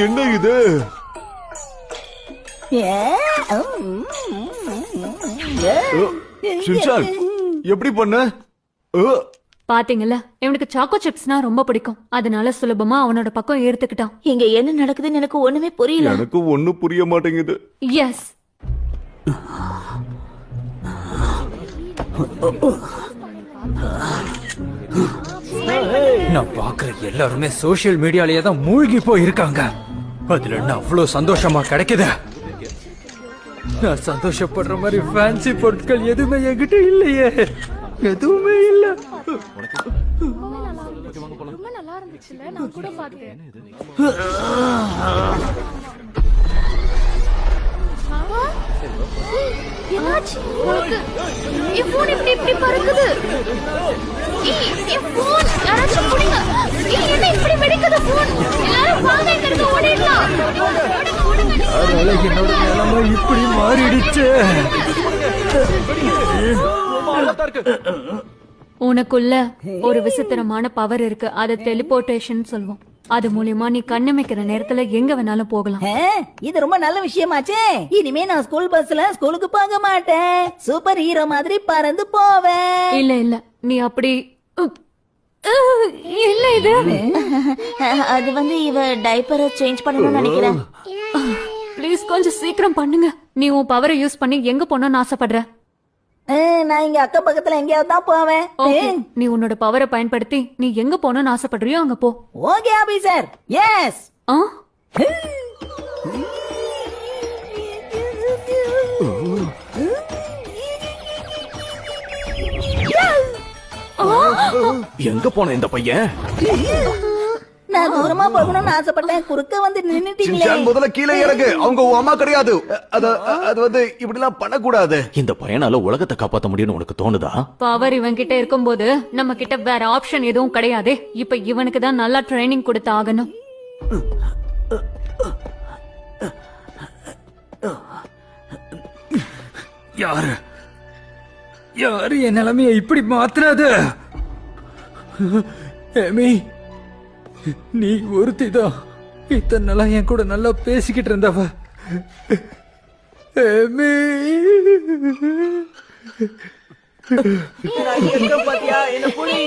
என்ன இது? ஷின்சான், எப்படி பண்ண? பாத்தீங்கல்ல, இவனுக்கு சாக்கோ சிப்ஸ்னா ரொம்ப பிடிக்கும். அதனால சுலபமா அவனோட பக்கம் ஏத்துக்கிட்டான். இங்க என்ன நடக்குதுன்னு எனக்கு ஒண்ணுமே புரியல. எனக்கு ஒண்ணும் புரிய மாட்டேங்குது. எஸ், நான் பாக்குற எல்லாருமே சோசியல் மீடியாலயே தான் மூழ்கி போய் இருக்காங்க. அதுல என்ன அவ்வளவு சந்தோஷமா கிடைக்குது? நான் சந்தோஷப்படுற மாதிரி ஃபேன்சி பொருட்கள் எதுவுமே என்கிட்ட இல்லையே. எதுவுமே இல்ல. நல்லா இருந்துச்சுல, நான் கூட பார்த்தேன். என்னாச்சு உங்களுக்கு? என் போன் இப்படி பறக்குது. என் போன் யாராச்சும் புடிங்க. என்ன இப்படி வெடிக்குது போன்? எல்லாரும் வாங்க, இங்க இருந்து ஓடிடலாம். அதனால என்னோட நிலைமை இப்படி மாறிடுச்சு. உனக்குள்ள ஒரு விசித்திரமான பவர் இருக்கு. அது டெலிபோர்டேஷன் சொல்லுவோம். அது மூலியமா நீ கண்ணமைக்கிற நேரத்துல எங்க வேணாலும் போகலாம். இது ரொம்ப நல்ல விஷயமாச்சே. இனிமே நான் ஸ்கூல் பஸ்ல ஸ்கூலுக்கு போக மாட்டேன். சூப்பர் ஹீரோ மாதிரி பறந்து போவேன். இல்ல நீ அப்படி இல்ல. இது அது வந்து இவ டைப்பரை சேஞ்ச் பண்ணணும்னு நினைக்கிறேன். ப்ளீஸ் கொஞ்சம் சீக்கிரம் பண்ணுங்க. நீ உன் பவரை யூஸ் பண்ணி எங்க போனோம்னு ஆசைப்படுற? நான் இங்க அக்க பக்கத்துல எங்கேயாவது தான் போவேன். நீ உன்னோட பவரை பயன்படுத்தி நீ எங்க போனோம்னு ஆசைப்படுறியோ அங்க போ. Okay officer. எஸ். எங்க போன இந்த பையன்? நான் தூரமா போகணும்னு ஆசைப்பட்டேன். குறுக்க வந்து நின்னுட்டீங்களே. முதல்ல கீழே இறங்கு. அவங்க உன் அம்மா கிடையாது. அது வந்து இப்படி எல்லாம் பண்ணக்கூடாது. இந்த பையனால உலகத்தை காப்பாத்த முடியும்னு உனக்கு தோணுதா? பவர் இவன் கிட்ட இருக்கும்போது நம்ம கிட்ட வேற ஆப்ஷன் எதுவும் கிடையாது. இப்ப இவனுக்கு தான் நல்லா ட்ரைனிங் கொடுத்து ஆகணும். யாரு என் நிலைமைய இப்படி மாத்துறது? ஏமி, நீ ஒருத்திதான் இத்தனை நாளா என் கூட நல்லா பேசிக்கிட்டு இருந்தவ. ஏமி, பாத்தியா என்ன புலி?